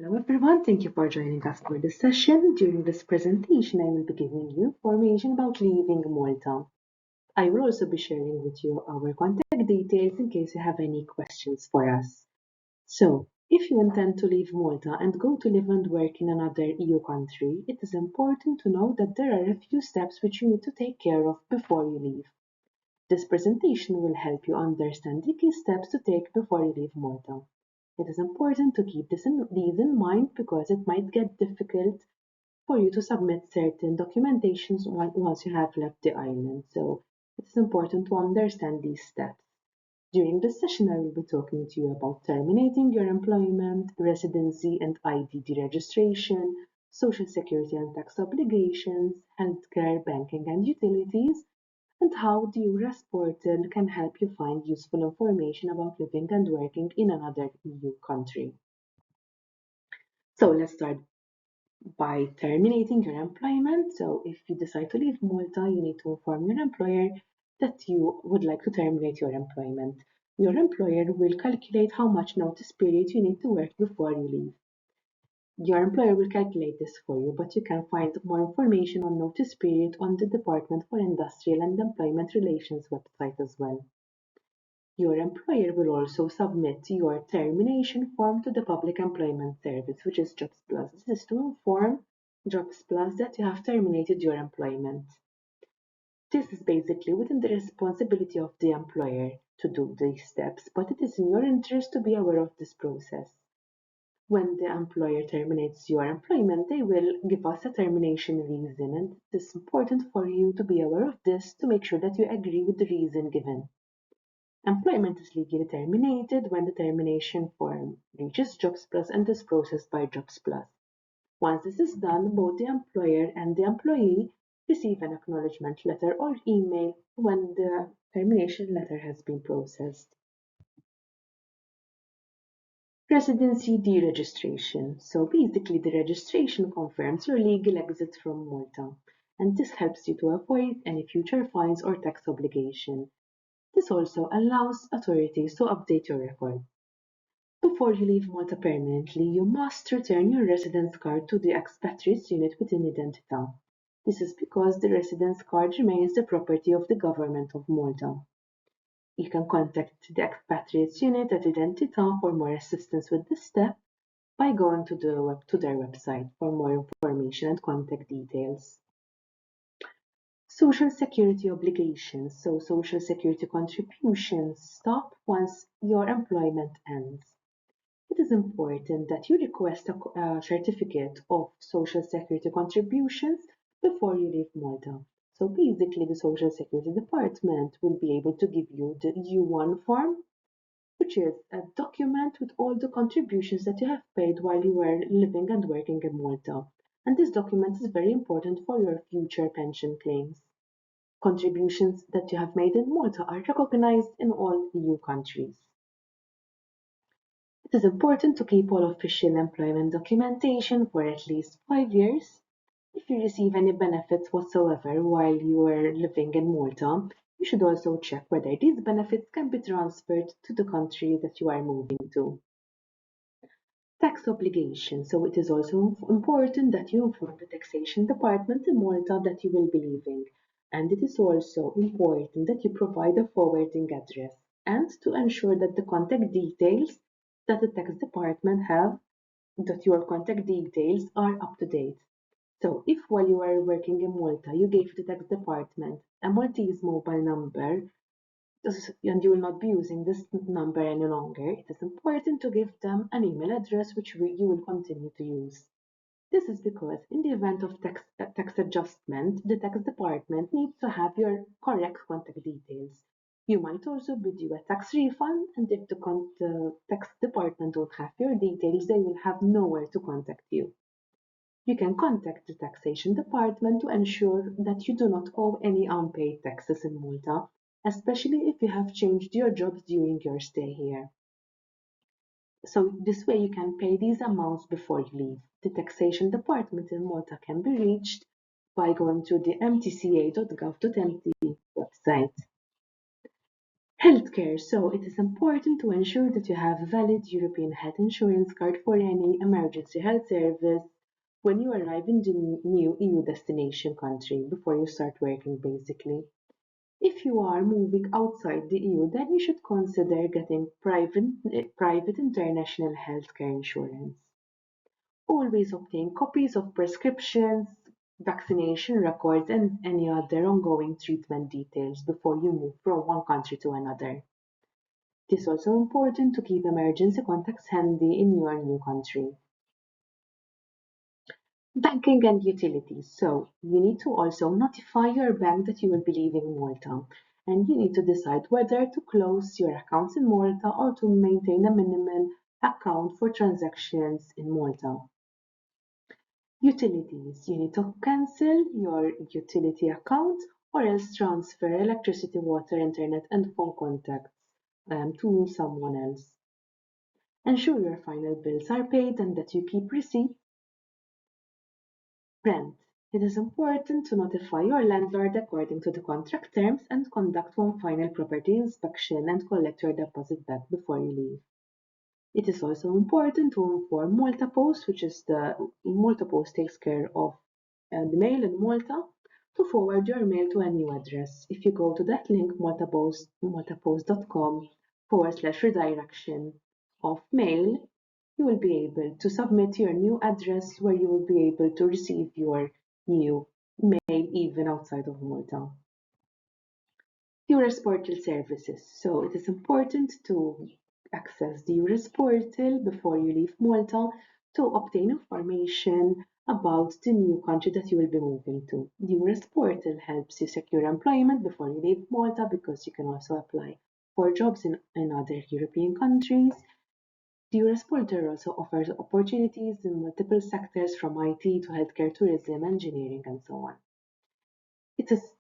Hello everyone, thank you for joining us for this session. During this presentation, I will be giving you information about leaving Malta. I will also be sharing with you our contact details in case you have any questions for us. So, if you intend to leave Malta and go to live and work in another EU country, it is important to know that there are a few steps which you need to take care of before you leave. This presentation will help you understand the key steps to take before you leave Malta. It is important to keep these in mind because it might get difficult for you to submit certain documentations once you have left the island. So it is important to understand these steps. During this session, I will be talking to you about terminating your employment, residency and ID deregistration, social security and tax obligations, healthcare, banking and utilities, and how the EURES portal can help you find useful information about living and working in another EU country. So let's start by terminating your employment. So if you decide to leave Malta, you need to inform your employer that you would like to terminate your employment. Your employer will calculate how much notice period you need to work before you leave. Your employer will calculate this for you, but you can find more information on notice period on the Department for Industrial and Employment Relations website as well. Your employer will also submit your termination form to the Public Employment Service, which is Jobs Plus. This is to inform Jobs Plus that you have terminated your employment. This is basically within the responsibility of the employer to do these steps, but it is in your interest to be aware of this process. When the employer terminates your employment, they will give us a termination reason, and it is important for you to be aware of this to make sure that you agree with the reason given. Employment is legally terminated when the termination form reaches Jobs Plus and is processed by Jobs Plus. Once this is done, both the employer and the employee receive an acknowledgement letter or email when the termination letter has been processed. Residency deregistration. So basically the registration confirms your legal exit from Malta, and this helps you to avoid any future fines or tax obligation. This also allows authorities to update your record. Before you leave Malta permanently, you must return your residence card to the expatriates unit within Identità. This is because the residence card remains the property of the government of Malta. You can contact the expatriates unit at Identità for more assistance with this step by going to their website for more information and contact details. Social security obligations. So social security contributions stop once your employment ends. It is important that you request a certificate of social security contributions before you leave Malta. So basically the Social Security Department will be able to give you the U1 form, which is a document with all the contributions that you have paid while you were living and working in Malta. And this document is very important for your future pension claims. Contributions that you have made in Malta are recognized in all EU countries. It is important to keep all official employment documentation for at least 5 years. If you receive any benefits whatsoever while you are living in Malta, you should also check whether these benefits can be transferred to the country that you are moving to. Tax obligations. So it is also important that you inform the taxation department in Malta that you will be leaving. And it is also important that you provide a forwarding address and to ensure that the contact details that the tax department have, that your contact details are up to date. So if while you are working in Malta, you gave the tax department a Maltese mobile number, and you will not be using this number any longer, it is important to give them an email address which you will continue to use. This is because in the event of tax adjustment, the tax department needs to have your correct contact details. You might also be due a tax refund, and if the tax department don't have your details, they will have nowhere to contact you. You can contact the taxation department to ensure that you do not owe any unpaid taxes in Malta, especially if you have changed your jobs during your stay here. So this way you can pay these amounts before you leave. The taxation department in Malta can be reached by going to the mtca.gov.mt website. Healthcare. So it is important to ensure that you have a valid European health insurance card for any emergency health service when you arrive in the new EU destination country before you start working basically. If you are moving outside the EU, then you should consider getting private international healthcare insurance. Always obtain copies of prescriptions, vaccination records, and any other ongoing treatment details before you move from one country to another. It is also important to keep emergency contacts handy in your new country. Banking and utilities. So, you need to also notify your bank that you will be leaving Malta, and you need to decide whether to close your accounts in Malta or to maintain a minimal account for transactions in Malta. Utilities. You need to cancel your utility account or else transfer electricity, water, internet, and phone contacts to someone else. Ensure your final bills are paid and that you keep receipts. Rent. It is important to notify your landlord according to the contract terms and conduct one final property inspection and collect your deposit back before you leave. It is also important to inform Malta Post, which is the Malta Post takes care of the mail in Malta, to forward your mail to a new address. If you go to that link, maltapost.com/redirection of mail, you will be able to submit your new address where you will be able to receive your new mail even outside of Malta. EURES portal services. So it is important to access the EURES portal before you leave Malta to obtain information about the new country that you will be moving to. The EURES portal helps you secure employment before you leave Malta because you can also apply for jobs in other European countries. The EURES portal also offers opportunities in multiple sectors from IT to healthcare, tourism, engineering, and so on.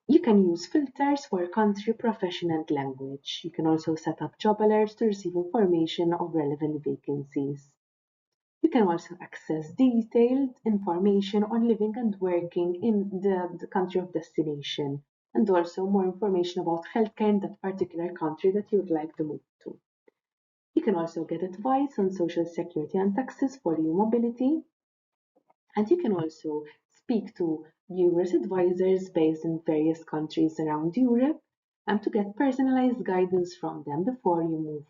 You can use filters for country, profession, and language. You can also set up job alerts to receive information of relevant vacancies. You can also access detailed information on living and working in the country of destination, and also more information about healthcare in that particular country that you would like to move to. You can also get advice on social security and taxes for your mobility, and you can also speak to EURES advisors based in various countries around Europe to get personalized guidance from them before you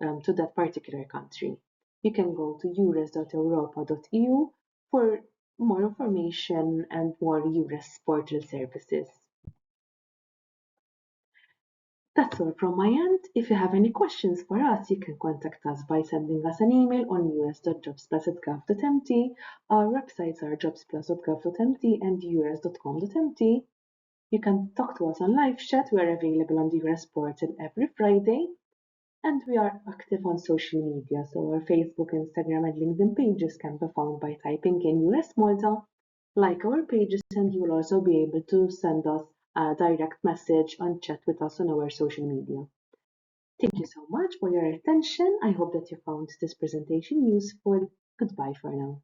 move to that particular country. You can go to eures.europa.eu for more information and more EURES portal services. That's all from my end. If you have any questions for us, you can contact us by sending us an email on eures.jobsplus@gov.mt. Our websites are jobsplus.gov.mt and eures.com.mt. You can talk to us on live chat. We are available on the EURES portal every Friday. And we are active on social media, so our Facebook, Instagram, and LinkedIn pages can be found by typing in EURES Malta. Like our pages, and you will also be able to send us a direct message and chat with us on our social media. Thank you so much for your attention. I hope that you found this presentation useful. Goodbye for now.